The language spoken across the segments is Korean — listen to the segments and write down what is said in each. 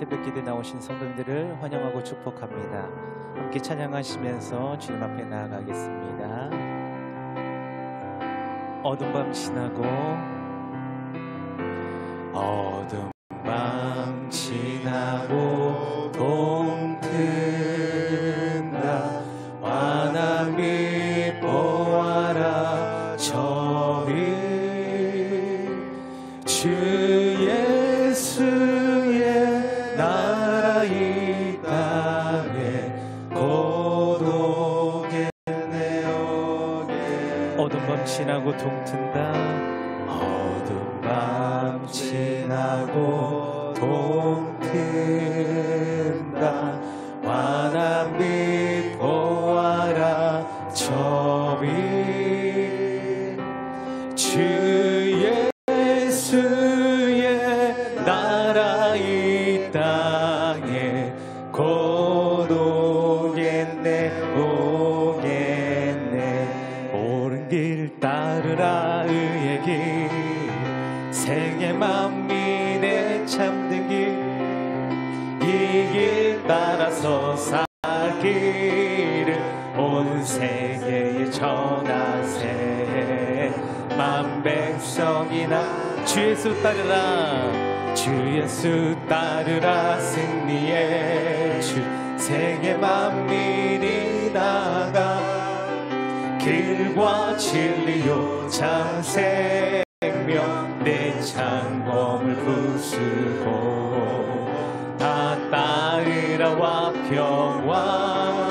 새벽 기도에 나오신 성도님들을 환영하고 축복합니다. 함께 찬양하시면서 주님 앞에 나아가겠습니다. 어둠 밤 지나고 어둠 밤 지나고 동튼다 환한 빛 보아라 저 위 주 예수의 나라 이 땅에 고독의 내옥에 어둠 밤 지나고 동튼다 어둠 밤 지나고 동튼다 환한 빛 보아라 저 위 주 예수의 나라 이 땅에 고독했네 오겠네 옳은 길 따르라 의의 길 생의 만민의 참된 길 이 길 따라서 살 길을 온 세계에 전하세 만 백성이나 주 예수 따르라 주 예수 따르라 승리의 주 세계 만민이 나가 길과 진리요 참 생명 내 창검을 부수고 다 따르라와 평화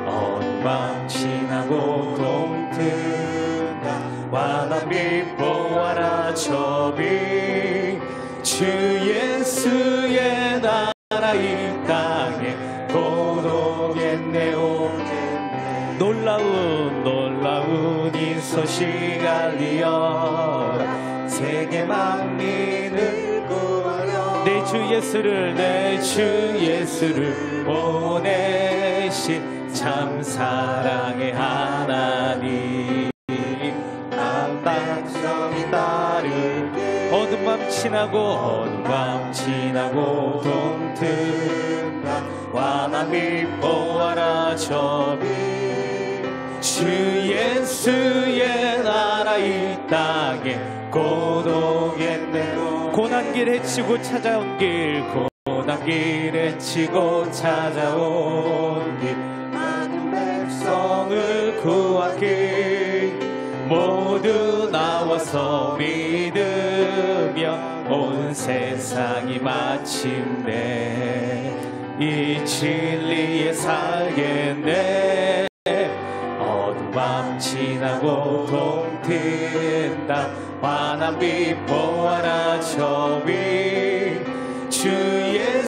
어둠 밤 지나고 동튼다 환한 빛 보아라 저 빛 주 예수의 나라 이 땅에 고독했네 오겠네 놀라운 이 소식 알리어라 세계 만민을 구하여 내 주 예수를 보내신 참 사랑의 하나님 백성이 따르게 어둠 밤 지나고 동튼다 환한 빛 보아라 저 빛 주 예수의 나라 이 땅에 고독했네 고난길 헤치고 찾아온 길 고난길 헤치고 찾아온 길 많은 백성을 구하길 모두 나와서 믿으며 온 세상이 마침내 이 진리에 살겠네 어둠 밤 지나고 동튼다 환한 빛 보아라 저 빛 주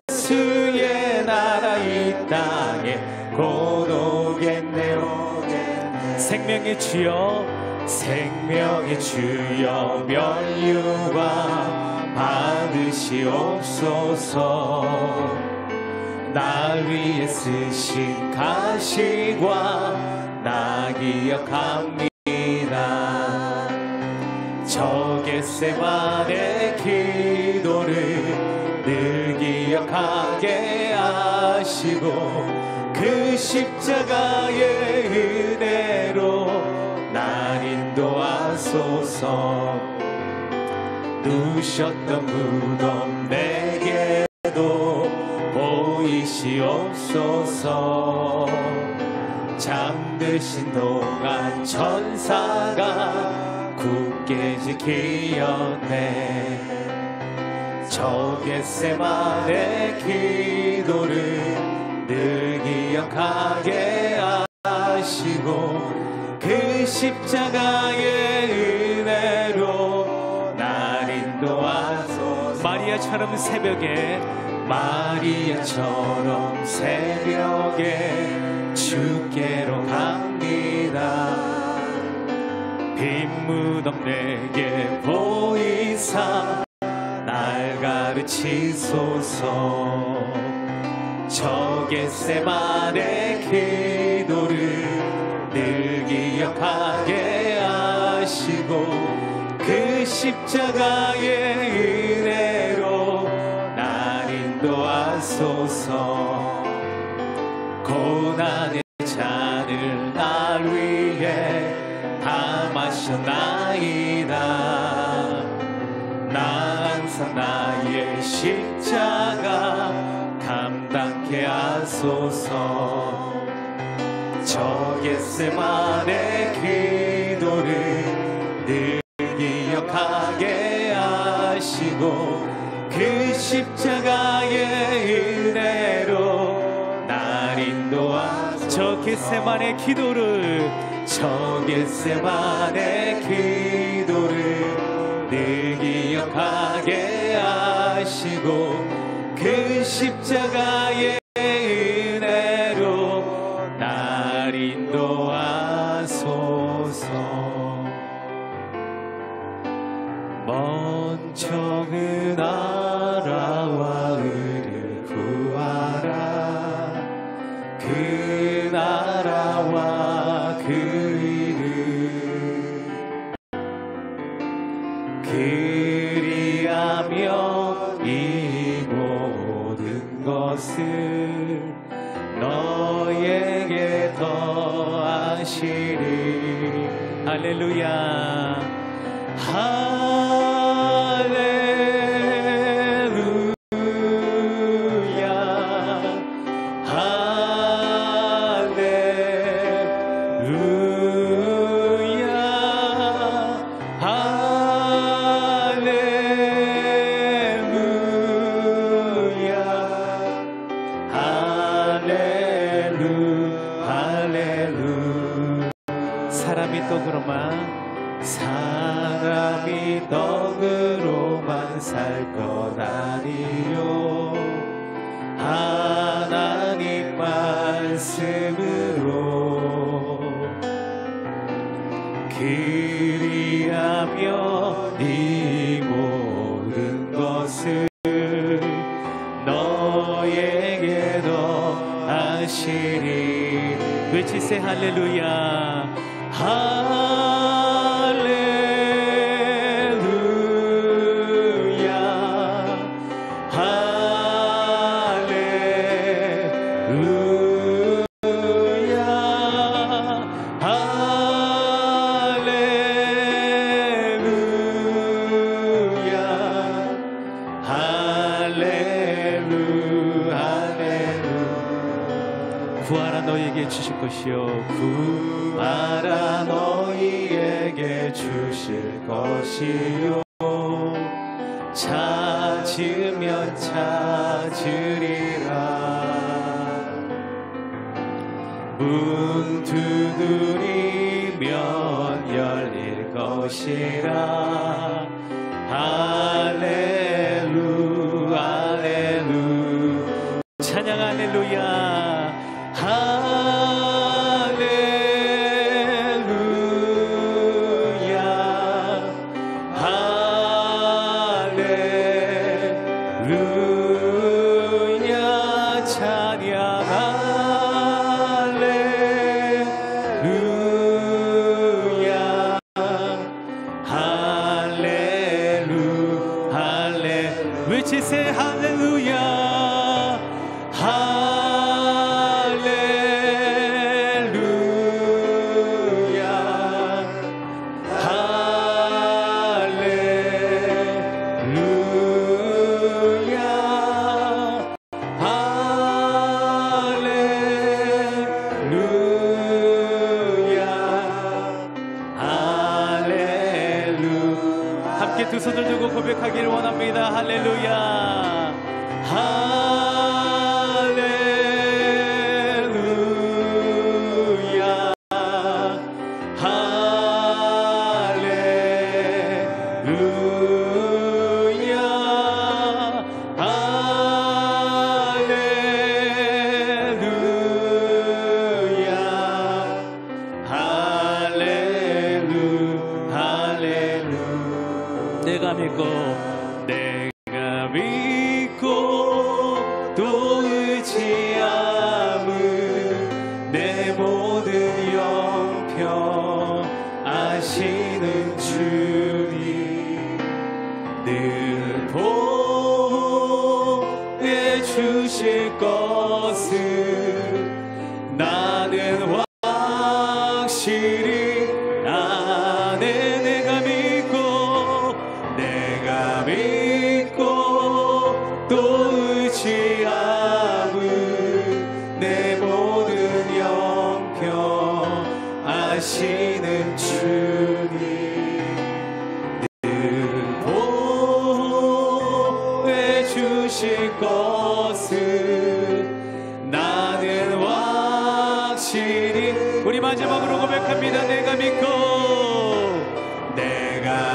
예수의 나라 이 땅에 고독했네 오겠네 생명의 주여 면류관 받으시옵소서 날 위해 쓰신 가시과 나 기억합니다 저 겟세마네 기도를 늘 기억하게 하시고 그 십자가의 은혜로 날 인도하소서 누셨던 무덤 내게도 보이시옵소서 잠드신 동안 천사가 굳게 지키었네 저 겟세마네 기도를 늘 기억하게 하시고 그 십자가의 은혜로 날 인도하소서 마리아처럼 새벽에 주께로 갑니다 빈 무덤 내게 보이사 날 가르치소서 저 겟세마네 기도를 늘 기억하게 하시고 그 십자가의 은혜로 날 인도하소서 하소서. 고난의 잔을 날 위해 다 마셨나이다. 나 항상 나의 십자가 감당케 하소서. 저 겟세마네 기도를 늘 기억하게 하시고 그 십자가의 은혜로 날 인도하소서. 저 겟세마네 기도를 저 겟세마네 기도를 늘 기억하게 하시고 그 십자가의 은혜로 날 인도하소서. 먼저 그 나라와 의를 구하라. 그 나라와 그 의를 그리하며 이 모든 것을 너에게 더하시리. 할렐루야. 사람이 떡으로만 살 것 아니요 하나님 말씀으로 그리하며 이 모든 것을 너에게 더하시리. 외치세 할렐루야. 구하라 너희에게 주실 것이요 구하라 너희에게 주실 것이요 찾으면 찾으리라. 문 두드리면 열릴 것이라. 할렐루 할렐루 찬양 할렐루야. 외치세 할렐루야. 할렐루야. 할렐루야. 할렐루야. 할렐루. 함께 두 손을 들고 고백하기를 원합니다. 할렐루야. 할렐루야. 할렐루야. 할렐루야. 할렐루. 내가 믿고 또 의지함은 내 모든 영평 아시는 주님 늘 보여주실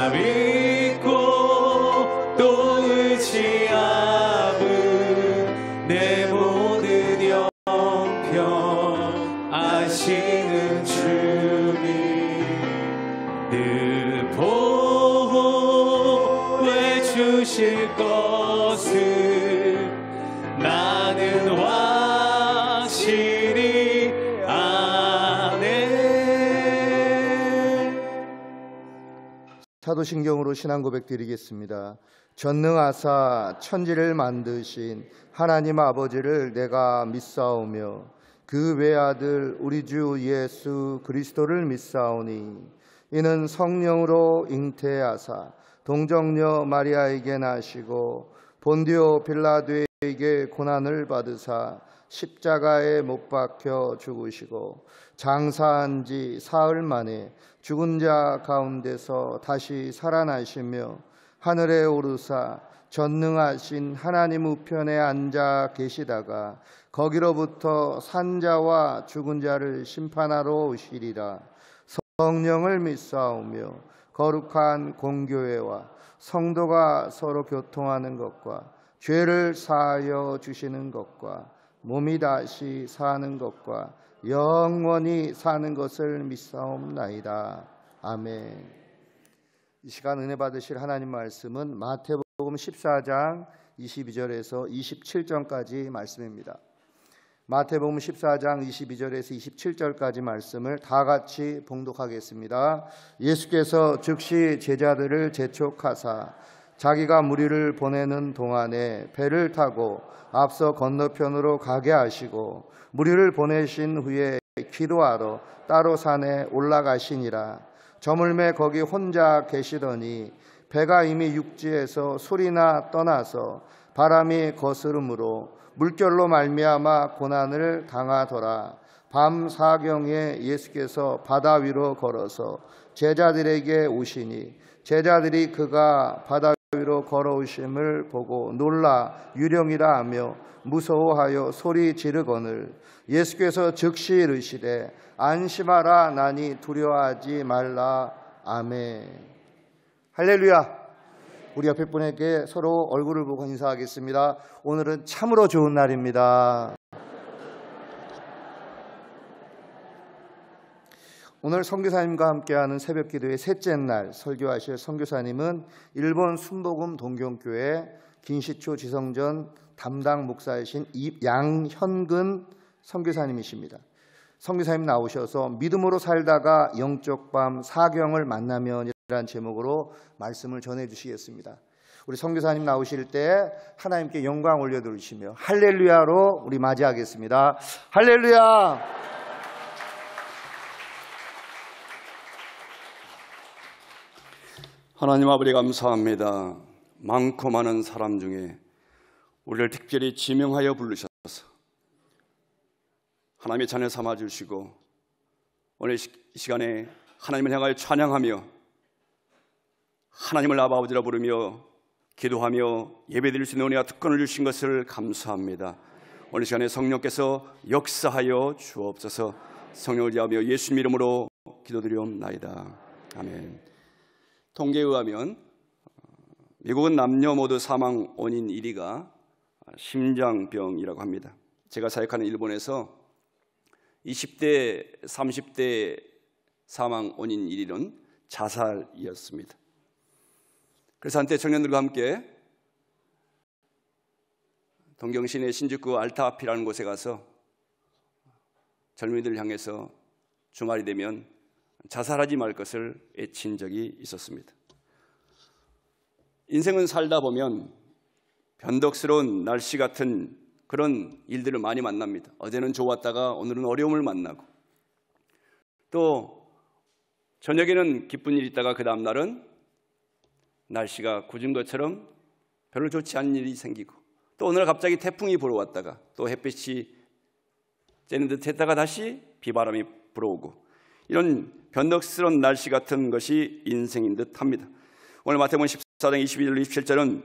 나 믿고 또 의지함은 내 모든 형편 아시는 주님 늘 보호해 주실 것을 나는 확실히 아네. 사도신경으로 신앙 고백 드리겠습니다. 전능하사 천지를 만드신 하나님 아버지를 내가 믿사오며 그 외아들 우리 주 예수 그리스도를 믿사오니 이는 성령으로 잉태하사 동정녀 마리아에게 나시고 본디오 빌라도에게 고난을 받으사 십자가에 못 박혀 죽으시고 장사한 지 사흘 만에 죽은 자 가운데서 다시 살아나시며 하늘에 오르사 전능하신 하나님 우편에 앉아 계시다가 거기로부터 산자와 죽은 자를 심판하러 오시리라. 성령을 믿사오며 거룩한 공교회와 성도가 서로 교통하는 것과 죄를 사하여 주시는 것과 몸이 다시 사는 것과 영원히 사는 것을 믿사옵나이다. 아멘. 이 시간 은혜 받으실 하나님 말씀은 마태복음 14장 22절에서 27절까지 말씀입니다. 마태복음 14장 22절에서 27절까지 말씀을 다 같이 봉독하겠습니다. 예수께서 즉시 제자들을 재촉하사 자기가 무리를 보내는 동안에 배를 타고 앞서 건너편으로 가게 하시고 무리를 보내신 후에 기도하러 따로 산에 올라가시니라. 저물매 거기 혼자 계시더니 배가 이미 육지에서 소리나 떠나서 바람이 거스름으로 물결로 말미암아 고난을 당하더라. 밤 사경에 예수께서 바다 위로 걸어서 제자들에게 오시니 제자들이 그가 바다 위로 걸어오심을 보고 놀라 유령이라 하며 무서워하여 소리 지르거늘 예수께서 즉시 이르시되 안심하라 나니 두려워하지 말라. 아멘. 할렐루야. 우리 옆에 분에게 서로 얼굴을 보고 인사하겠습니다. 오늘은 참으로 좋은 날입니다. 오늘 선교사님과 함께하는 새벽기도의 셋째 날 설교하실 선교사님은 일본 순복음 동경교회 긴시초 지성전 담당 목사이신 양현근 선교사님이십니다. 선교사님 나오셔서 믿음으로 살다가 영적 밤 사경을 만나면이라는 제목으로 말씀을 전해주시겠습니다. 우리 선교사님 나오실 때 하나님께 영광 올려드리시며 할렐루야로 우리 맞이하겠습니다. 할렐루야. 하나님 아버지 감사합니다. 많고 많은 사람 중에 우리를 특별히 지명하여 부르셔서 하나님의 자녀 삼아주시고 오늘 이 시간에 하나님을 향하여 찬양하며 하나님을 아버지라 부르며 기도하며 예배드릴 수 있는 은혜와 특권을 주신 것을 감사합니다. 오늘 시간에 성령께서 역사하여 주옵소서. 성령을 지하며 예수님 이름으로 기도드리옵나이다. 아멘. 통계에 의하면 미국은 남녀 모두 사망 원인 1위가 심장병이라고 합니다. 제가 사역하는 일본에서 20대, 30대 사망 원인 1위는 자살이었습니다. 그래서 한때 청년들과 함께 동경시내 신주쿠 알타앞이라는 곳에 가서 젊은이들을 향해서 주말이 되면 자살하지 말 것을 애친 적이 있었습니다. 인생은 살다 보면 변덕스러운 날씨 같은 그런 일들을 많이 만납니다. 어제는 좋았다가 오늘은 어려움을 만나고 또 저녁에는 기쁜 일이 있다가 그 다음 날은 날씨가 굳은 것처럼 별로 좋지 않은 일이 생기고 또 오늘 갑자기 태풍이 불어왔다가 또 햇빛이 쬐는 듯 했다가 다시 비바람이 불어오고 이런 변덕스러운 날씨 같은 것이 인생인 듯 합니다. 오늘 마태복음 14장 22절 27절은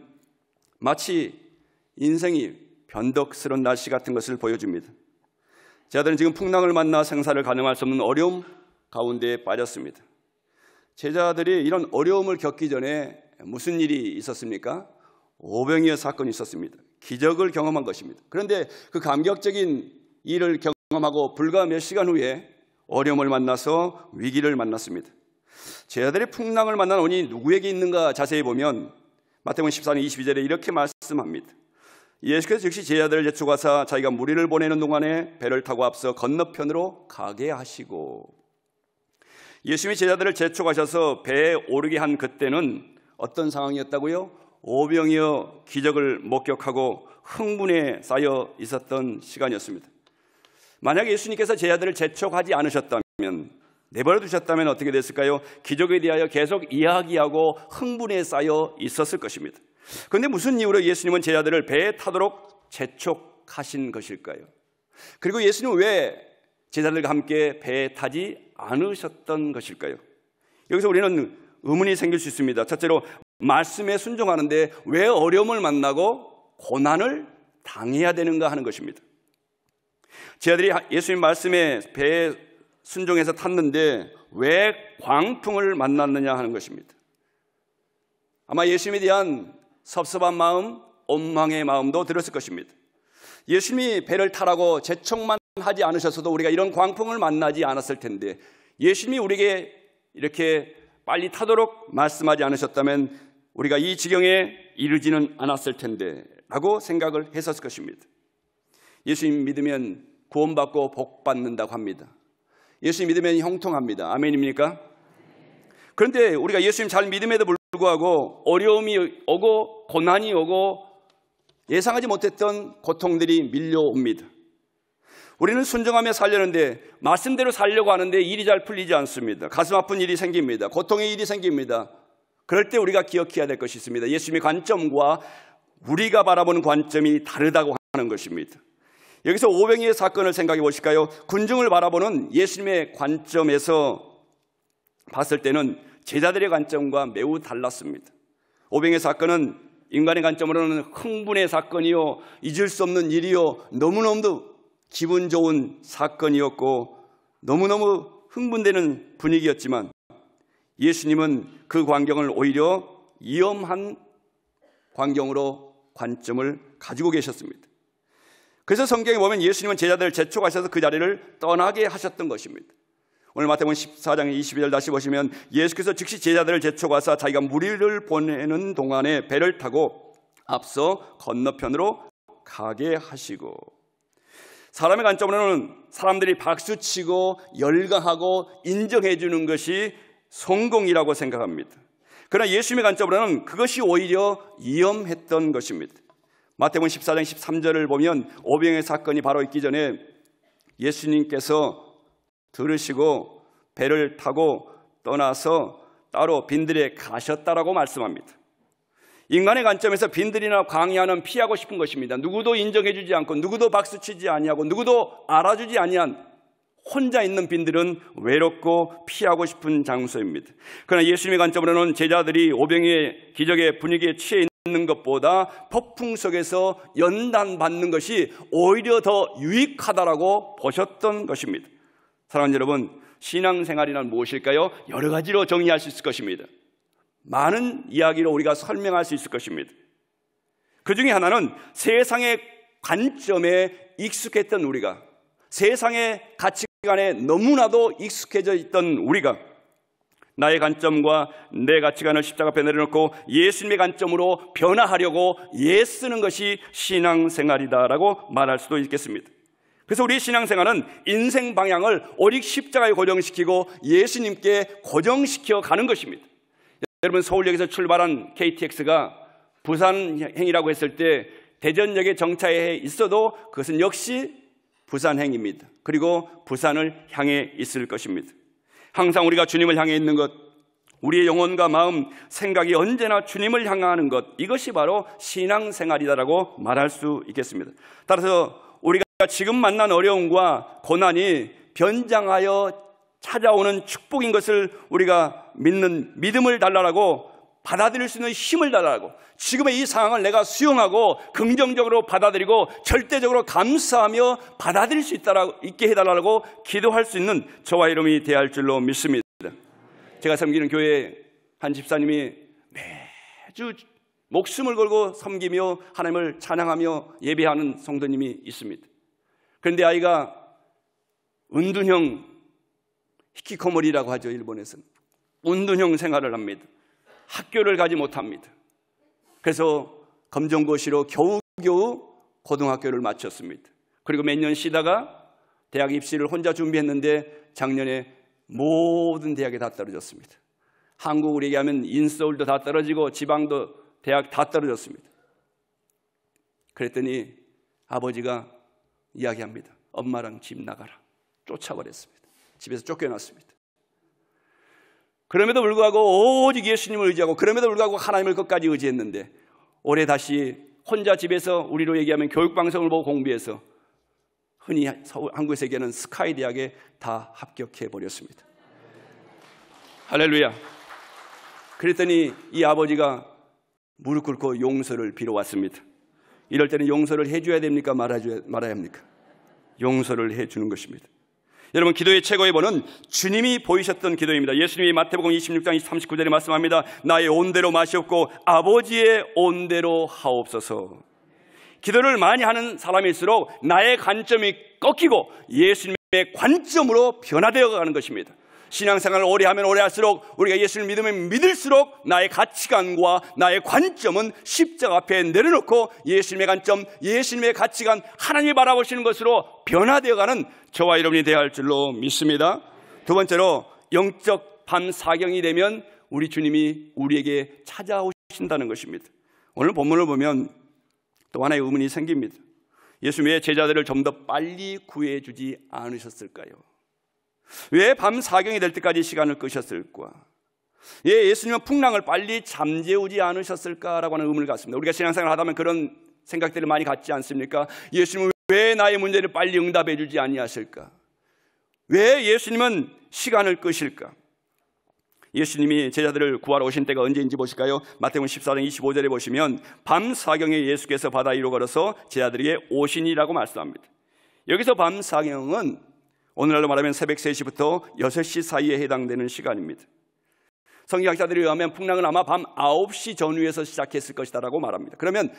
마치 인생이 변덕스러운 날씨 같은 것을 보여줍니다. 제자들은 지금 풍랑을 만나 생사를 가늠할 수 없는 어려움 가운데에 빠졌습니다. 제자들이 이런 어려움을 겪기 전에 무슨 일이 있었습니까? 오병이어 사건이 있었습니다. 기적을 경험한 것입니다. 그런데 그 감격적인 일을 경험하고 불과 몇 시간 후에 어려움을 만나서 위기를 만났습니다. 제자들의 풍랑을 만난 원인이 누구에게 있는가 자세히 보면 마태복음 14장 22절에 이렇게 말씀합니다. 예수께서 즉시 제자들을 제쳐가사 자기가 무리를 보내는 동안에 배를 타고 앞서 건너편으로 가게 하시고, 예수님이 제자들을 제쳐가셔서 배에 오르게 한 그때는 어떤 상황이었다고요? 오병이어 기적을 목격하고 흥분에 쌓여 있었던 시간이었습니다. 만약 예수님께서 제자들을 제쳐가지 않으셨다면, 내버려 두셨다면 어떻게 됐을까요? 기적에 대하여 계속 이야기하고 흥분에 쌓여 있었을 것입니다. 그런데 무슨 이유로 예수님은 제자들을 배에 타도록 재촉하신 것일까요? 그리고 예수님은 왜 제자들과 함께 배에 타지 않으셨던 것일까요? 여기서 우리는 의문이 생길 수 있습니다. 첫째로, 말씀에 순종하는데 왜 어려움을 만나고 고난을 당해야 되는가 하는 것입니다. 제자들이 예수님 말씀에 배에 순종해서 탔는데 왜 광풍을 만났느냐 하는 것입니다. 아마 예수님에 대한 섭섭한 마음, 원망의 마음도 들었을 것입니다. 예수님이 배를 타라고 재촉만 하지 않으셨어도 우리가 이런 광풍을 만나지 않았을 텐데, 예수님이 우리에게 이렇게 빨리 타도록 말씀하지 않으셨다면 우리가 이 지경에 이르지는 않았을 텐데 라고 생각을 했었을 것입니다. 예수님 믿으면 구원받고 복받는다고 합니다. 예수님 믿으면 형통합니다. 아멘입니까? 그런데 우리가 예수님 잘 믿음에도 불구하고 어려움이 오고 고난이 오고 예상하지 못했던 고통들이 밀려옵니다. 우리는 순종하며 살려는데, 말씀대로 살려고 하는데 일이 잘 풀리지 않습니다. 가슴 아픈 일이 생깁니다. 고통의 일이 생깁니다. 그럴 때 우리가 기억해야 될 것이 있습니다. 예수님의 관점과 우리가 바라보는 관점이 다르다고 하는 것입니다. 여기서 오병이의 사건을 생각해 보실까요? 군중을 바라보는 예수님의 관점에서 봤을 때는 제자들의 관점과 매우 달랐습니다. 오병이의 사건은 인간의 관점으로는 흥분의 사건이요, 잊을 수 없는 일이요, 너무너무 기분 좋은 사건이었고 너무너무 흥분되는 분위기였지만, 예수님은 그 광경을 오히려 위험한 광경으로 관점을 가지고 계셨습니다. 그래서 성경에 보면 예수님은 제자들을 재촉하셔서 그 자리를 떠나게 하셨던 것입니다. 오늘 마태복음 14장 22절 다시 보시면, 예수께서 즉시 제자들을 제촉하사 자기가 무리를 보내는 동안에 배를 타고 앞서 건너편으로 가게 하시고, 사람의 관점으로는 사람들이 박수치고 열광하고 인정해 주는 것이 성공이라고 생각합니다. 그러나 예수님의 관점으로는 그것이 오히려 위험했던 것입니다. 마태복음 14장 13절을 보면 오병이어 사건이 바로 있기 전에 예수님께서 들으시고 배를 타고 떠나서 따로 빈들에 가셨다라고 말씀합니다. 인간의 관점에서 빈들이나 광야는 피하고 싶은 것입니다. 누구도 인정해 주지 않고 누구도 박수치지 아니하고 누구도 알아주지 아니한 혼자 있는 빈들은 외롭고 피하고 싶은 장소입니다. 그러나 예수님의 관점으로는 제자들이 오병이의 기적의 분위기에 취해 있는 것보다 폭풍 속에서 연단받는 것이 오히려 더 유익하다라고 보셨던 것입니다. 사랑하는 여러분, 신앙생활이란 무엇일까요? 여러 가지로 정의할 수 있을 것입니다. 많은 이야기로 우리가 설명할 수 있을 것입니다. 그 중에 하나는 세상의 관점에 익숙했던 우리가, 세상의 가치관에 너무나도 익숙해져 있던 우리가 나의 관점과 내 가치관을 십자가 앞에 내려놓고 예수님의 관점으로 변화하려고 애쓰는 것이 신앙생활이다라고 말할 수도 있겠습니다. 그래서 우리 신앙생활은 인생 방향을 오직 십자가에 고정시키고 예수님께 고정시켜 가는 것입니다. 여러분, 서울역에서 출발한 KTX가 부산행이라고 했을 때 대전역에 정차해 있어도 그것은 역시 부산행입니다. 그리고 부산을 향해 있을 것입니다. 항상 우리가 주님을 향해 있는 것, 우리의 영혼과 마음, 생각이 언제나 주님을 향하는 것, 이것이 바로 신앙생활이다라고 말할 수 있겠습니다. 따라서 우리가 지금 만난 어려움과 고난이 변장하여 찾아오는 축복인 것을 우리가 믿는 믿음을 달라고, 받아들일 수 있는 힘을 달라고, 지금의 이 상황을 내가 수용하고 긍정적으로 받아들이고 절대적으로 감사하며 받아들일 수 있게 해달라고 기도할 수 있는 저와 여러분이 되어야 할 줄로 믿습니다. 제가 섬기는 교회 한 집사님이 매주 목숨을 걸고 섬기며 하나님을 찬양하며 예배하는 성도님이 있습니다. 그런데 아이가 은둔형 히키코모리라고 하죠. 일본에서는 은둔형 생활을 합니다. 학교를 가지 못합니다. 그래서 검정고시로 겨우겨우 고등학교를 마쳤습니다. 그리고 몇 년 쉬다가 대학 입시를 혼자 준비했는데 작년에 모든 대학에 다 떨어졌습니다. 한국으로 얘기하면 인서울도 다 떨어지고 지방도 대학 다 떨어졌습니다. 그랬더니 아버지가 이야기합니다. 엄마랑 집 나가라. 쫓아버렸습니다. 집에서 쫓겨났습니다. 그럼에도 불구하고 오직 예수님을 의지하고 그럼에도 불구하고 하나님을 끝까지 의지했는데 올해 다시 혼자 집에서 우리로 얘기하면 교육방송을 보고 공부해서 흔히 한국에서 얘기하는 스카이 대학에 다 합격해버렸습니다. 할렐루야. 그랬더니 이 아버지가 무릎 꿇고 용서를 빌어왔습니다. 이럴 때는 용서를 해줘야 됩니까? 말아야 합니까? 용서를 해주는 것입니다. 여러분, 기도의 최고의 본은 주님이 보이셨던 기도입니다. 예수님이 마태복음 26장 39절에 말씀합니다. 나의 온대로 마시옵고 아버지의 온대로 하옵소서. 기도를 많이 하는 사람일수록 나의 관점이 꺾이고 예수님의 관점으로 변화되어 가는 것입니다. 신앙생활을 오래 하면 오래 할수록 우리가 예수를 믿으면 믿을수록 나의 가치관과 나의 관점은 십자가 앞에 내려놓고 예수님의 관점, 예수님의 가치관, 하나님이 바라보시는 것으로 변화되어가는 저와 여러분이 되어야 할 줄로 믿습니다. 두 번째로 영적 밤 사경이 되면 우리 주님이 우리에게 찾아오신다는 것입니다. 오늘 본문을 보면 또 하나의 의문이 생깁니다. 예수님 왜 제자들을 좀 더 빨리 구해주지 않으셨을까요? 왜 밤 사경이 될 때까지 시간을 끄셨을까? 왜 예수님은 풍랑을 빨리 잠재우지 않으셨을까라고 하는 의문을 갖습니다. 우리가 신앙생활을 하다 보면 그런 생각들을 많이 갖지 않습니까? 예수님은 왜 나의 문제를 빨리 응답해 주지 아니하실까? 왜 예수님은 시간을 끄실까? 예수님이 제자들을 구하러 오신 때가 언제인지 보실까요? 마태복음 14장 25절에 보시면 밤 사경에 예수께서 바다 위로 걸어서 제자들에게 오시니라고 말씀합니다. 여기서 밤 사경은 오늘날로 말하면 새벽 3시부터 6시 사이에 해당되는 시간입니다. 성경학자들에 의하면 풍랑은 아마 밤 9시 전후에서 시작했을 것이다라고 말합니다. 그러면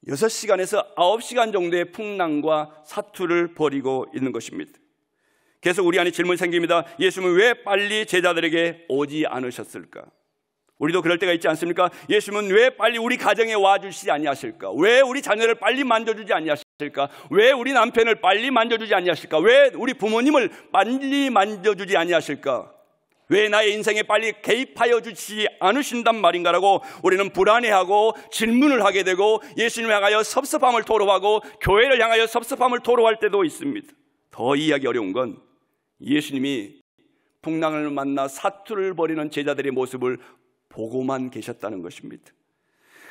6시간에서 9시간 정도의 풍랑과 사투를 벌이고 있는 것입니다. 계속 우리 안에 질문이 생깁니다. 예수님은 왜 빨리 제자들에게 오지 않으셨을까? 우리도 그럴 때가 있지 않습니까? 예수님은 왜 빨리 우리 가정에 와주시지 아니하실까? 왜 우리 자녀를 빨리 만져주지 아니하실까? 왜 우리 남편을 빨리 만져주지 아니하실까? 왜 우리 부모님을 빨리 만져주지 아니하실까? 왜 나의 인생에 빨리 개입하여 주지 않으신단 말인가라고 우리는 불안해하고 질문을 하게 되고 예수님을 향하여 섭섭함을 토로하고 교회를 향하여 섭섭함을 토로할 때도 있습니다. 더 이해하기 어려운 건 예수님이 풍랑을 만나 사투를 벌이는 제자들의 모습을 보고만 계셨다는 것입니다.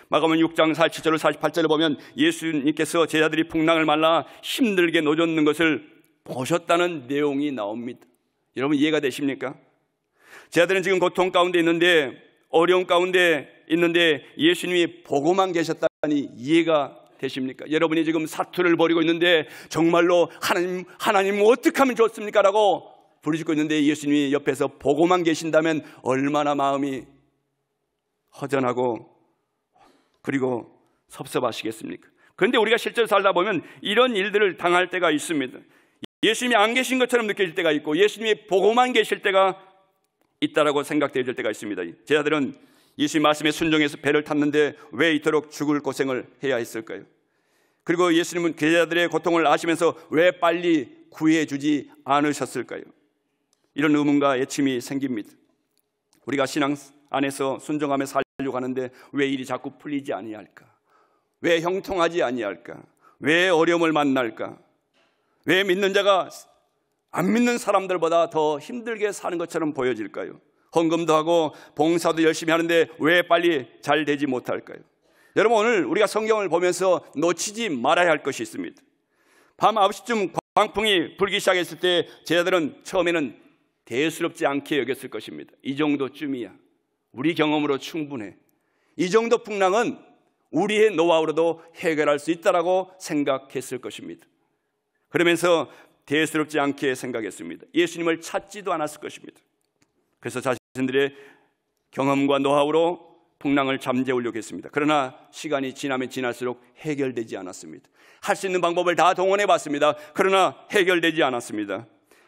마가복음 6장 47절로 48절을 보면 예수님께서 제자들이 풍랑을 만나 힘들게 노젓는 것을 보셨다는 내용이 나옵니다. 여러분 이해가 되십니까? 제자들은 지금 고통 가운데 있는데 어려움 가운데 있는데 예수님이 보고만 계셨다니 이해가 되십니까? 여러분이 지금 사투를 벌이고 있는데 정말로 하나님 어떻게 하면 좋습니까? 라고 부르짖고 있는데 예수님이 옆에서 보고만 계신다면 얼마나 마음이 허전하고 그리고 섭섭하시겠습니까? 그런데 우리가 실제로 살다 보면 이런 일들을 당할 때가 있습니다. 예수님이 안 계신 것처럼 느껴질 때가 있고 예수님이 보고만 계실 때가 있다라고 생각될 때가 있습니다. 제자들은 예수님 말씀에 순종해서 배를 탔는데 왜 이토록 죽을 고생을 해야 했을까요? 그리고 예수님은 제자들의 고통을 아시면서 왜 빨리 구해주지 않으셨을까요? 이런 의문과 애침이 생깁니다. 우리가 신앙 안에서 순종하며 살려고 하는데 왜 일이 자꾸 풀리지 아니할까? 왜 형통하지 아니할까? 왜 어려움을 만날까? 왜 믿는 자가 안 믿는 사람들보다 더 힘들게 사는 것처럼 보여질까요? 헌금도 하고 봉사도 열심히 하는데 왜 빨리 잘 되지 못할까요? 여러분 오늘 우리가 성경을 보면서 놓치지 말아야 할 것이 있습니다. 밤 9시쯤 광풍이 불기 시작했을 때 제자들은 처음에는 대수롭지 않게 여겼을 것입니다. 이 정도쯤이야. 우리 경험으로 충분해. 이 정도 풍랑은 우리의 노하우로도 해결할 수 있다라고 생각했을 것입니다. 그러면서 대수롭지 않게 생각했습니다. 예수님을 찾지도 않았을 것입니다. 그래서 자신들의 경험과 노하우로 풍랑을 잠재우려고 했습니다. 그러나 시간이 지나면 지날수록 해결되지 않았습니다. 할 수 있는 방법을 다 동원해 봤습니다. 그러나 해결되지 않았습니다.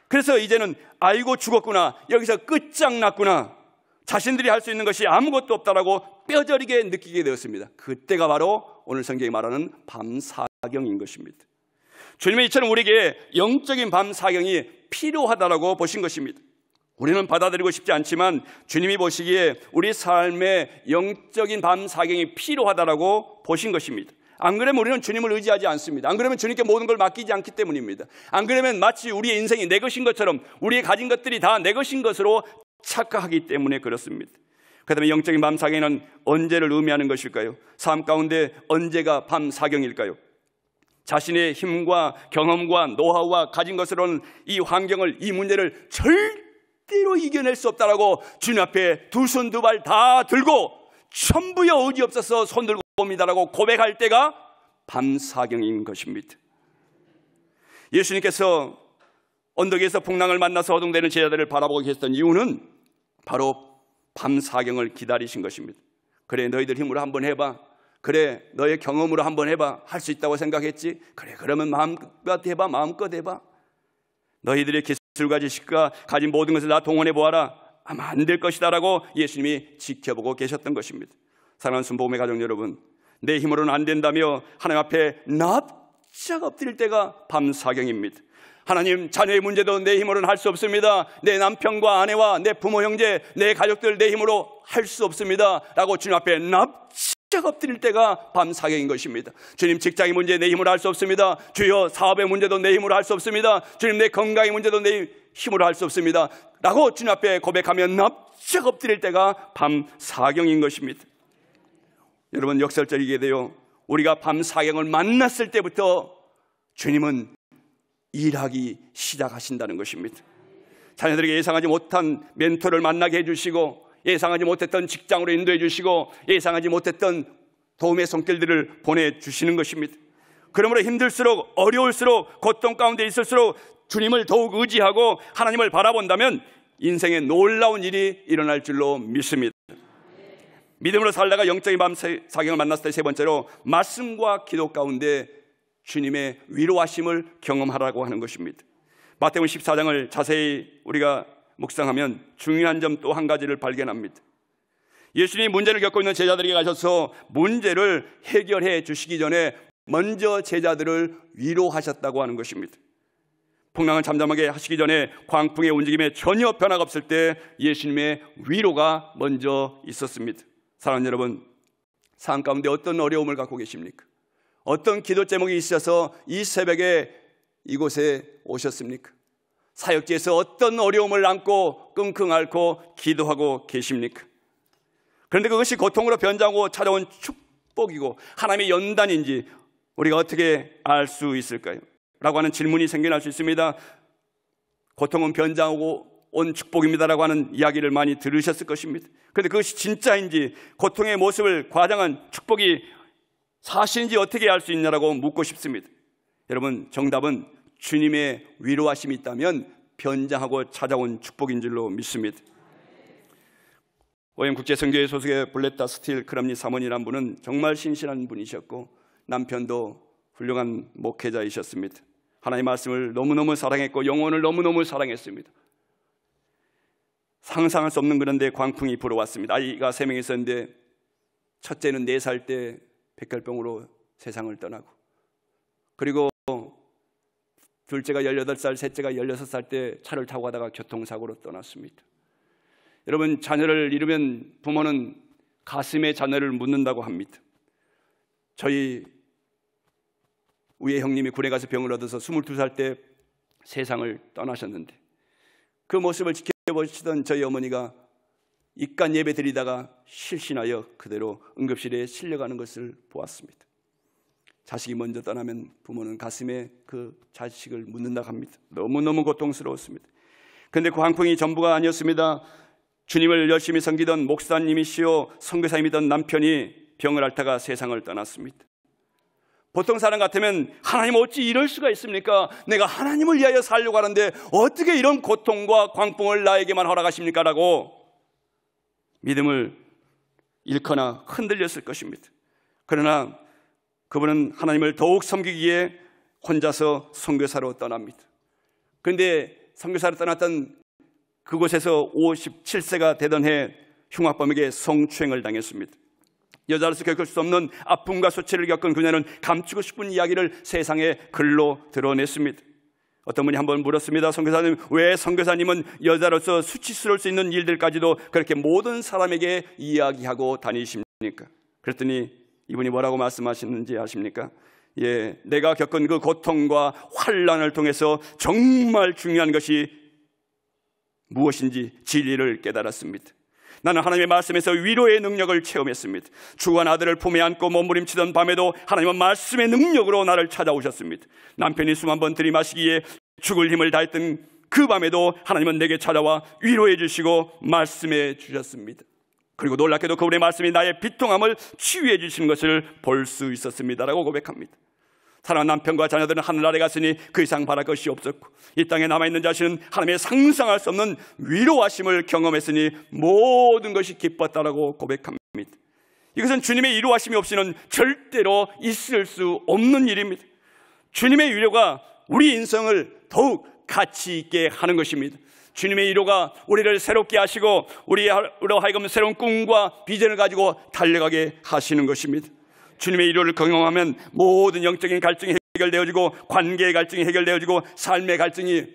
그래서 이제는 아이고 죽었구나, 여기서 끝장났구나, 자신들이 할 수 있는 것이 아무것도 없다라고 뼈저리게 느끼게 되었습니다. 그때가 바로 오늘 성경이 말하는 밤사경인 것입니다. 주님은 이처럼 우리에게 영적인 밤사경이 필요하다라고 보신 것입니다. 우리는 받아들이고 싶지 않지만 주님이 보시기에 우리 삶에 영적인 밤사경이 필요하다라고 보신 것입니다. 안 그러면 우리는 주님을 의지하지 않습니다. 안 그러면 주님께 모든 걸 맡기지 않기 때문입니다. 안 그러면 마치 우리의 인생이 내 것인 것처럼 우리의 가진 것들이 다 내 것인 것으로 착각하기 때문에 그렇습니다. 그다음에 영적인 밤사경은 언제를 의미하는 것일까요? 삶 가운데 언제가 밤사경일까요? 자신의 힘과 경험과 노하우와 가진 것으로는 이 환경을, 이 문제를 절대로 이겨낼 수 없다라고 주님 앞에 두 손 두 발 다 들고 천부여 의지 없어서 손 들고 옵니다라고 고백할 때가 밤사경인 것입니다. 예수님께서 언덕에서 풍랑을 만나서 허둥대는 제자들을 바라보고 계셨던 이유는 바로 밤사경을 기다리신 것입니다. 그래, 너희들 힘으로 한번 해봐. 그래, 너의 경험으로 한번 해봐. 할 수 있다고 생각했지? 그래, 그러면 마음껏 해봐. 마음껏 해봐. 너희들의 기술과 지식과 가진 모든 것을 다 동원해 보아라. 아마 안 될 것이다 라고 예수님이 지켜보고 계셨던 것입니다. 사랑하는 순복음의 가족 여러분, 내 힘으로는 안 된다며 하나님 앞에 납작 엎드릴 때가 밤사경입니다. 하나님, 자녀의 문제도 내 힘으로는 할 수 없습니다. 내 남편과 아내와 내 부모 형제, 내 가족들 내 힘으로 할 수 없습니다 라고 주님 앞에 납작 엎드릴 때가 밤사경인 것입니다. 주님, 직장의 문제 내 힘으로 할 수 없습니다. 주여, 사업의 문제도 내 힘으로 할 수 없습니다. 주님, 내 건강의 문제도 내 힘으로 할 수 없습니다 라고 주님 앞에 고백하면 납작 엎드릴 때가 밤사경인 것입니다. 여러분, 역설적이게 돼요. 우리가 밤사경을 만났을 때부터 주님은 일하기 시작하신다는 것입니다. 자녀들에게 예상하지 못한 멘토를 만나게 해주시고, 예상하지 못했던 직장으로 인도해 주시고, 예상하지 못했던 도움의 손길들을 보내주시는 것입니다. 그러므로 힘들수록, 어려울수록, 고통 가운데 있을수록 주님을 더욱 의지하고 하나님을 바라본다면 인생에 놀라운 일이 일어날 줄로 믿습니다. 믿음으로 살다가 영적인 밤사경을 만났을 때 세 번째로 말씀과 기도 가운데 주님의 위로하심을 경험하라고 하는 것입니다. 마태복음 14장을 자세히 우리가 묵상하면 중요한 점 또 한 가지를 발견합니다. 예수님이 문제를 겪고 있는 제자들에게 가셔서 문제를 해결해 주시기 전에 먼저 제자들을 위로하셨다고 하는 것입니다. 풍랑을 잠잠하게 하시기 전에 광풍의 움직임에 전혀 변화가 없을 때 예수님의 위로가 먼저 있었습니다. 사랑하는 여러분, 삶 가운데 어떤 어려움을 갖고 계십니까? 어떤 기도 제목이 있어서 이 새벽에 이곳에 오셨습니까? 사역지에서 어떤 어려움을 안고 끙끙 앓고 기도하고 계십니까? 그런데 그것이 고통으로 변장하고 찾아온 축복이고 하나님의 연단인지 우리가 어떻게 알 수 있을까요? 라고 하는 질문이 생겨날 수 있습니다. 고통은 변장하고 온 축복입니다라고 하는 이야기를 많이 들으셨을 것입니다. 그런데 그것이 진짜인지, 고통의 모습을 과장한 축복이 사실인지 어떻게 알 수 있냐라고 묻고 싶습니다. 여러분, 정답은 주님의 위로하심이 있다면 변장하고 찾아온 축복인 줄로 믿습니다. 오염 국제선교회 소속의 블레타 스틸 크람니 사모님이라는 분은 정말 신실한 분이셨고 남편도 훌륭한 목회자이셨습니다. 하나님의 말씀을 너무너무 사랑했고 영혼을 너무너무 사랑했습니다. 상상할 수 없는 그런데 광풍이 불어왔습니다. 아이가 3명 있었는데 첫째는 4살 때 백혈병으로 세상을 떠나고, 그리고 둘째가 18살, 셋째가 16살 때 차를 타고 가다가 교통사고로 떠났습니다. 여러분, 자녀를 잃으면 부모는 가슴에 자녀를 묻는다고 합니다. 저희 우의 형님이 군에 가서 병을 얻어서 22살 때 세상을 떠나셨는데 그 모습을 지켜보시던 저희 어머니가 입간 예배 드리다가 실신하여 그대로 응급실에 실려가는 것을 보았습니다. 자식이 먼저 떠나면 부모는 가슴에 그 자식을 묻는다고 합니다. 너무너무 고통스러웠습니다. 그런데 그 광풍이 전부가 아니었습니다. 주님을 열심히 섬기던 목사님이시오 선교사님이던 남편이 병을 앓다가 세상을 떠났습니다. 보통 사람 같으면 하나님 어찌 이럴 수가 있습니까? 내가 하나님을 위하여 살려고 하는데 어떻게 이런 고통과 광풍을 나에게만 허락하십니까? 라고 믿음을 잃거나 흔들렸을 것입니다. 그러나 그분은 하나님을 더욱 섬기기 위해 혼자서 선교사로 떠납니다. 그런데 선교사로 떠났던 그곳에서 57세가 되던 해 흉악범에게 성추행을 당했습니다. 여자로서 겪을 수 없는 아픔과 수치를 겪은 그녀는 감추고 싶은 이야기를 세상에 글로 드러냈습니다. 어떤 분이 한번 물었습니다. 선교사님, 왜 선교사님은 여자로서 수치스러울 수 있는 일들까지도 그렇게 모든 사람에게 이야기하고 다니십니까? 그랬더니 이분이 뭐라고 말씀하시는지 아십니까? 내가 겪은 그 고통과 환난을 통해서 정말 중요한 것이 무엇인지 진리를 깨달았습니다. 나는 하나님의 말씀에서 위로의 능력을 체험했습니다. 죽은 아들을 품에 안고 몸부림치던 밤에도 하나님은 말씀의 능력으로 나를 찾아오셨습니다. 남편이 숨 한 번 들이마시기에 죽을 힘을 다했던 그 밤에도 하나님은 내게 찾아와 위로해 주시고 말씀해 주셨습니다. 그리고 놀랍게도 그분의 말씀이 나의 비통함을 치유해 주신 것을 볼 수 있었습니다라고 고백합니다. 사랑하는 남편과 자녀들은 하늘나라에 갔으니 그 이상 바랄 것이 없었고 이 땅에 남아있는 자신은 하나님의 상상할 수 없는 위로하심을 경험했으니 모든 것이 기뻤다라고 고백합니다. 이것은 주님의 위로하심이 없이는 절대로 있을 수 없는 일입니다. 주님의 위로가 우리 인생을 더욱 가치 있게 하는 것입니다. 주님의 위로가 우리를 새롭게 하시고 우리로 하여금 새로운 꿈과 비전을 가지고 달려가게 하시는 것입니다. 주님의 위로를 경험하면 모든 영적인 갈증이 해결되어지고 관계의 갈증이 해결되어지고 삶의 갈증이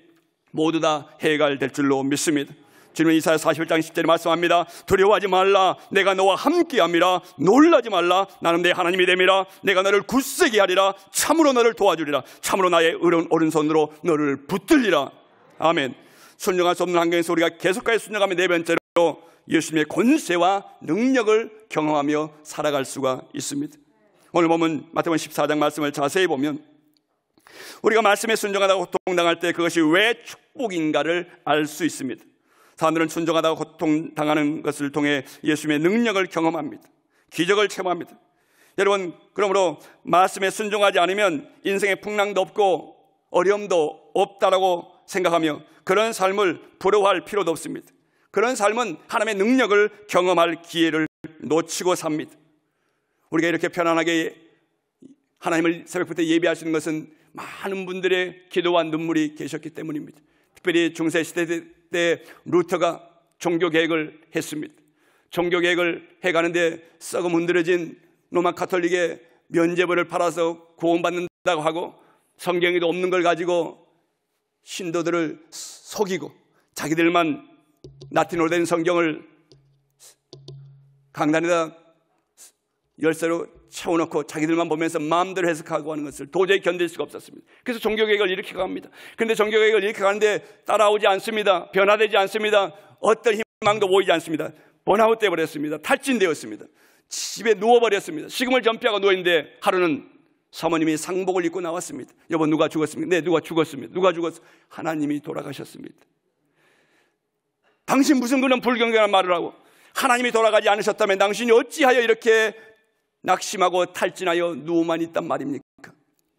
모두 다 해결될 줄로 믿습니다. 주님은 이사야 41장 10절에 말씀합니다. 두려워하지 말라, 내가 너와 함께함이라. 놀라지 말라, 나는 내 하나님이 됨이라. 내가 너를 굳세게 하리라. 참으로 너를 도와주리라. 참으로 나의 오른손으로 너를 붙들리라. 아멘. 순종할 수 없는 환경에서 우리가 계속하여 순종하면 네 번째로 예수님의 권세와 능력을 경험하며 살아갈 수가 있습니다. 오늘 보면 마태복음 14장 말씀을 자세히 보면 우리가 말씀에 순종하다가 고통당할 때 그것이 왜 축복인가를 알 수 있습니다. 사람들은 순종하다가 고통당하는 것을 통해 예수님의 능력을 경험합니다. 기적을 체험합니다. 여러분, 그러므로 말씀에 순종하지 않으면 인생에 풍랑도 없고 어려움도 없다라고 생각하며 그런 삶을 부러워할 필요도 없습니다. 그런 삶은 하나님의 능력을 경험할 기회를 놓치고 삽니다. 우리가 이렇게 편안하게 하나님을 새벽부터 예배할 수 있는 것은 많은 분들의 기도와 눈물이 계셨기 때문입니다. 특별히 중세시대 때 루터가 종교개혁을 했습니다. 종교개혁을 해가는데 썩어 문드러진 로마 카톨릭의 면죄부를 팔아서 구원받는다고 하고 성경에도 없는 걸 가지고 신도들을 속이고 자기들만 라틴어로 된 성경을 강단에다 열쇠로 채워놓고 자기들만 보면서 마음대로 해석하고 하는 것을 도저히 견딜 수가 없었습니다. 그래서 종교개혁을 이렇게 갑니다. 그런데 종교개혁을 이렇게 가는데 따라오지 않습니다. 변화되지 않습니다. 어떤 희망도 보이지 않습니다. 번아웃 돼버렸습니다. 탈진되었습니다. 집에 누워버렸습니다. 식음을 전폐하고 누워있는데 하루는 사모님이 상복을 입고 나왔습니다. 여보, 누가 죽었습니까? 네, 누가 죽었습니다. 누가 죽었어? 하나님이 돌아가셨습니다. 당신 무슨 그런 불경건한 말을 하고 하나님이 돌아가지 않으셨다면 당신이 어찌하여 이렇게 낙심하고 탈진하여 누워만 있단 말입니까?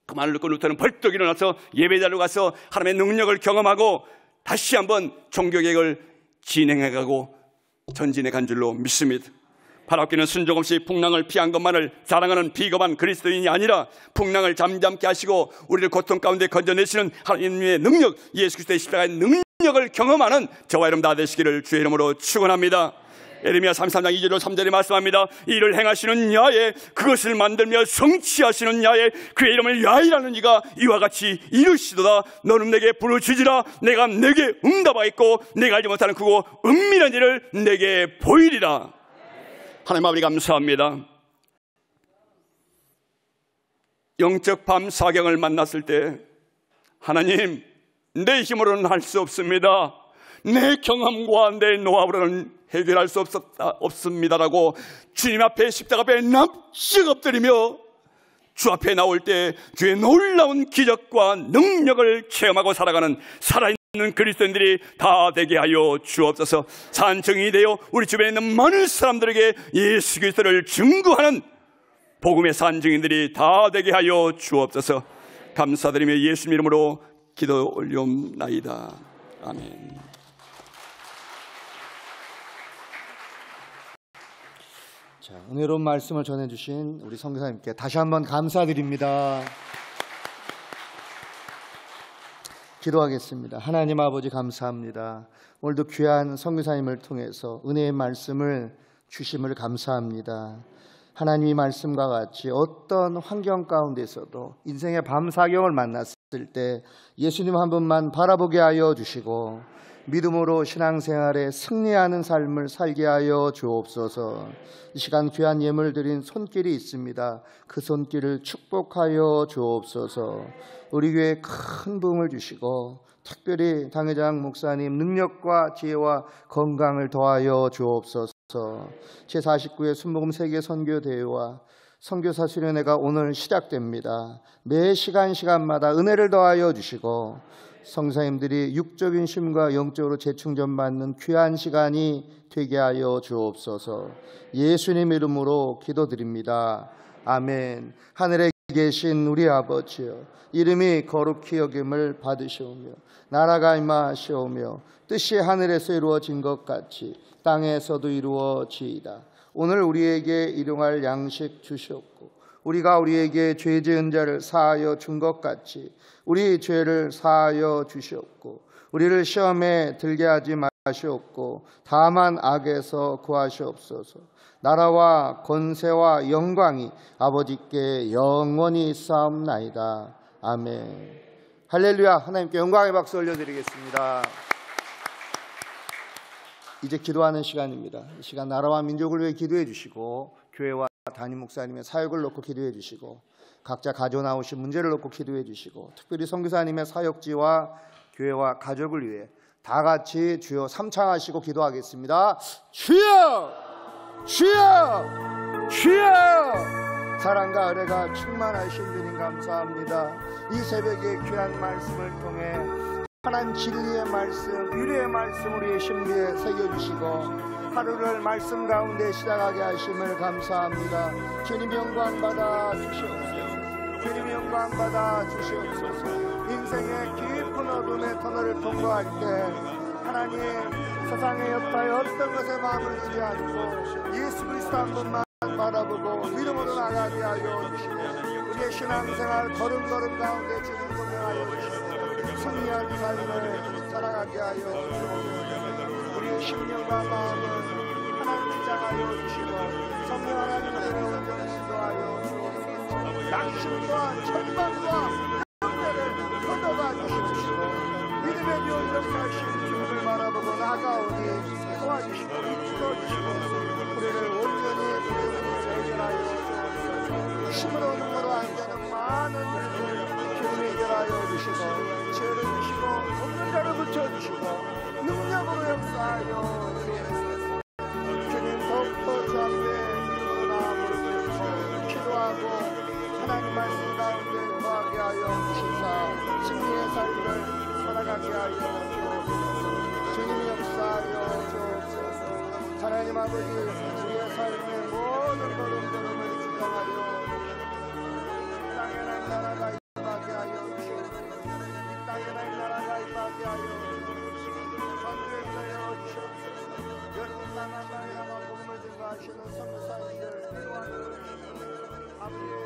그 말을 듣고 루터는 벌떡 일어나서 예배자로 가서 하나님의 능력을 경험하고 다시 한번 종교개혁을 진행해가고 전진해 간 줄로 믿습니다. 바라옵기는 순종 없이 풍랑을 피한 것만을 자랑하는 비겁한 그리스도인이 아니라 풍랑을 잠잠케 하시고 우리를 고통 가운데 건져내시는 하나님의 능력, 예수 그리스도의 십자가의 능력을 경험하는 저와 여러분 다 되시기를 주의 이름으로 축원합니다. 예레미야 33장 2절 3절에 말씀합니다. 이를 행하시는 야에 그것을 만들며 성취하시는 야에 그의 이름을 야이라는 이가 이와 같이 이르시도다. 너는 내게 부르짖으라. 내가 내게 응답하겠고 내가 알지 못하는 크고 은밀한 일을 내게 보이리라. 하나님 아버지 감사합니다. 영적 밤 사경을 만났을 때 하나님, 내 힘으로는 할 수 없습니다. 내 경험과 내 노하우로는 해결할 수 없습니다라고 주님 앞에 십자가 앞에 납작 엎드리며 주 앞에 나올 때 주의 놀라운 기적과 능력을 체험하고 살아가는 살아있는 그리스도인들이 다 되게 하여 주옵소서. 산증이 되어 우리 주변에 있는 많은 사람들에게 예수 그리스도를 증거하는 복음의 산증인들이 다 되게 하여 주옵소서. 감사드리며 예수 이름으로 기도 올리옵나이다. 아멘. 자, 은혜로운 말씀을 전해주신 우리 선교사님께 다시 한번 감사드립니다. 기도하겠습니다. 하나님 아버지 감사합니다. 오늘도 귀한 선교사님을 통해서 은혜의 말씀을 주심을 감사합니다. 하나님의 말씀과 같이 어떤 환경 가운데서도 인생의 밤사경을 만났을 때 예수님 한 분만 바라보게 하여 주시고 믿음으로 신앙생활에 승리하는 삶을 살게 하여 주옵소서. 이 시간 귀한 예물 드린 손길이 있습니다. 그 손길을 축복하여 주옵소서. 우리 교회에 큰 부흥을 주시고 특별히 당회장 목사님 능력과 지혜와 건강을 더하여 주옵소서. 제49회 순복음 세계 선교대회와 선교사 수련회가 오늘 시작됩니다. 매 시간마다 은혜를 더하여 주시고 성사님들이 육적인 쉼과 영적으로 재충전받는 귀한 시간이 되게 하여 주옵소서. 예수님 이름으로 기도드립니다. 아멘. 하늘에 계신 우리 아버지여, 이름이 거룩히 여김을 받으시오며 나라가 임하시오며 뜻이 하늘에서 이루어진 것 같이 땅에서도 이루어지이다. 오늘 우리에게 일용할 양식 주시옵고 우리가 우리에게 죄 지은 자를 사하여 준 것 같이 우리 죄를 사하여 주시옵고 우리를 시험에 들게 하지 마시옵고 다만 악에서 구하시옵소서. 나라와 권세와 영광이 아버지께 영원히 있사옵나이다. 아멘. 할렐루야. 하나님께 영광의 박수 올려드리겠습니다. 이제 기도하는 시간입니다. 이 시간 나라와 민족을 위해 기도해 주시고 교회와 담임 목사님의 사역을 놓고 기도해 주시고 각자 가져나오신 문제를 놓고 기도해 주시고 특별히 선교사님의 사역지와 교회와 가족을 위해 다 같이 주여 삼창하시고 기도하겠습니다. 주여! 주여! 주여! 사랑과 은혜가 충만하신 주님 감사합니다. 이 새벽에 귀한 말씀을 통해 하나님 진리의 말씀, 유리의 말씀 우리의 심리에 새겨주시고 하루를 말씀 가운데 시작하게 하심을 감사합니다. 주님 영광 받아 주시옵소서. 주님 영광 받아 주시옵소서. 인생의 깊은 어둠의 터널을 통과할 때 하나님 세상의 여파에 어떤 것에 마음을 두지 않고 예수 그리스도 한 분만 바라보고 믿음으로 나가게 하여 주시고 우리의 신앙생활 걸음걸음 가운데 주님 동행하여 주시고 승리한 삶을 살아가게 하여 주시고 우리의 심령과 마음을 하나님 주장하여 주시고 성령 하나님의 온전히 인도하여 주옵소서. 낙심과 절망과 염려를 걷어가 주시옵시고 믿음의 비온 역사하신 주님을 바라보고 나가오니 도와주시고 이끌어주시고 우리를 온전히 믿음으로 해결하여 주옵소서. 힘으로 눈으로 안 되는 많은 일을 주님 해결하여 주시고 죄를 주시고 없는 자를 붙여주시고 능력으로 역사하여 주옵소서. 주님 더욱더 주 앞에 나아가고 기도하고 하나님 말씀 가운데 거하게 하여 주시사 승리의 삶을 살아가게 하여 주옵소서. 주님 역사하여 주옵소서. 하나님 아버지 우리의 삶의 모든 걸음걸음을 주장하여 주시옵소서. 땅에 난 나라가 임하게 하여 주시옵소서. 이 땅에 난 나라가 임하게 하여 주시옵소서. 선교하여 주시옵소서. 열국 나라 나라가 복음을 증거하시는 선교사님들 기도하여 주시옵소서. 아버지